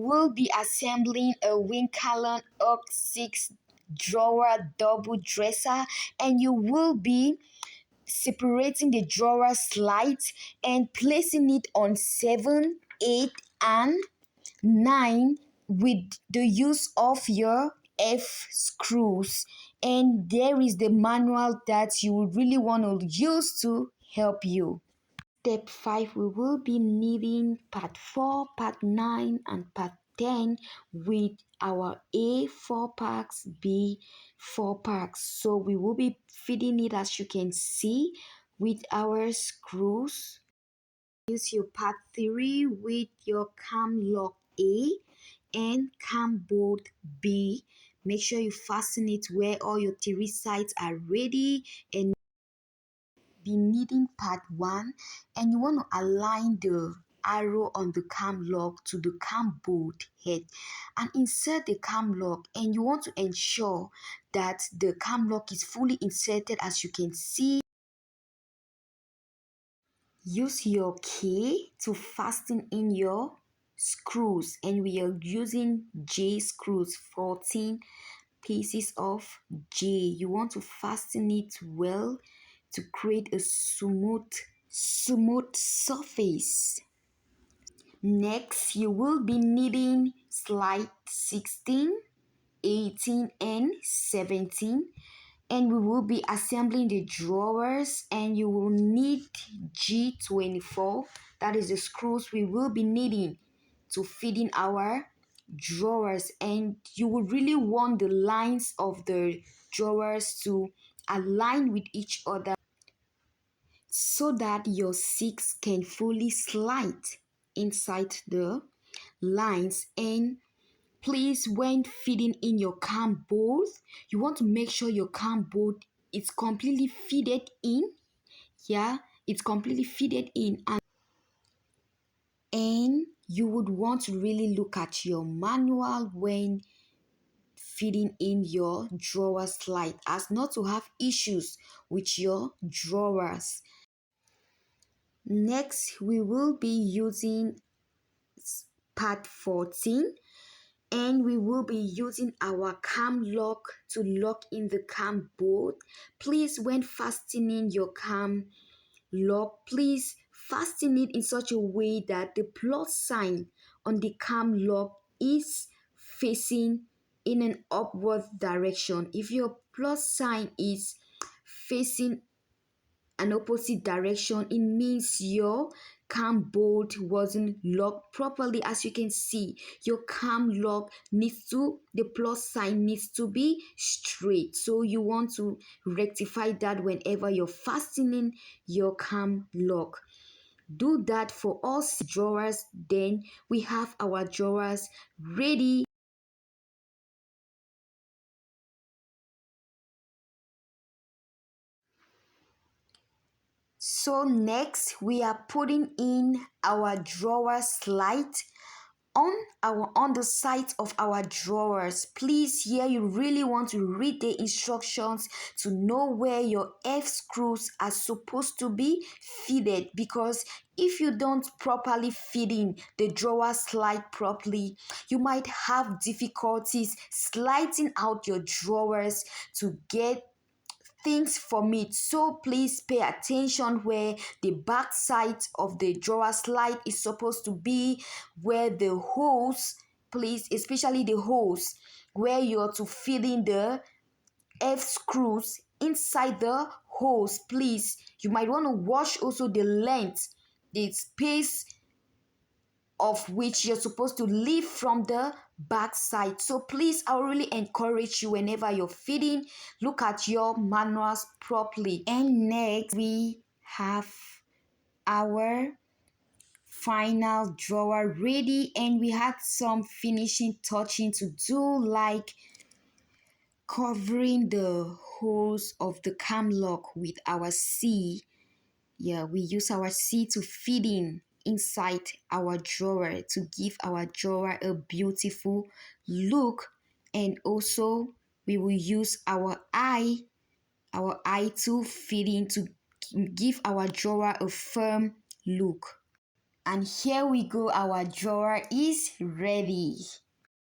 will be assembling a Winkalon Oak 6 drawer double dresser, and you will be separating the drawer slides and placing it on 7, 8, and 9 with the use of your F screws. And there is the manual that you would really want to use to help you. Step 5, we will be needing part 4, part 9, and part 10 with our A 4 packs, B 4 packs. So we will be fitting it, as you can see, with our screws. Use your part 3 with your cam lock A and cam bolt B. Make sure you fasten it where all your 3 sides are ready, and be needing part 1, and you want to align the arrow on the cam lock to the cam bolt head and insert the cam lock, and you want to ensure that the cam lock is fully inserted, as you can see. Use your key to fasten in your screws, and we are using J screws, 14 pieces of J. You want to fasten it well to create a smooth surface. Next, you will be needing slide 16, 18, and 17, and we will be assembling the drawers, and you will need G24. That is the screws we will be needing to fit in our drawers, and you will really want the lines of the drawers to align with each other so that your 6 can fully slide inside the lines. And please, when fitting in your cam bolt, you want to make sure your cam bolt is completely fitted in. It's completely fitted in, and you would want to really look at your manual when fitting in your drawer slide, as not to have issues with your drawers. Next, we will be using part 14, and we will be using our cam lock to lock in the cam bolt. Please, when fastening your cam lock, please fasten it in such a way that the plus sign on the cam lock is facing in an upward direction. If your plus sign is facing an opposite direction, it means your cam bolt wasn't locked properly. As you can see, your cam lock the plus sign needs to be straight, so you want to rectify that whenever you're fastening your cam lock. Do that for all drawers, then we have our drawers ready. So next, we are putting in our drawer slide on the side of our drawers. Please, here you really want to read the instructions to know where your F screws are supposed to be fitted, because if you don't properly fit in the drawer slide properly, you might have difficulties sliding out your drawers to get things from it. So please pay attention where the back side of the drawer slide is supposed to be, where the holes, please, especially the holes where you're to fit in the F screws inside the holes. Please, you might want to watch also the length, the space of which you're supposed to leave from the back side. So please, I will really encourage you, whenever you're fitting, look at your manuals properly. And next, we have our final drawer ready, and we had some finishing touching to do, like covering the holes of the cam lock with our C. We use our C to fit in inside our drawer to give our drawer a beautiful look. And also we will use our I to fit in to give our drawer a firm look. And here we go, our drawer is ready.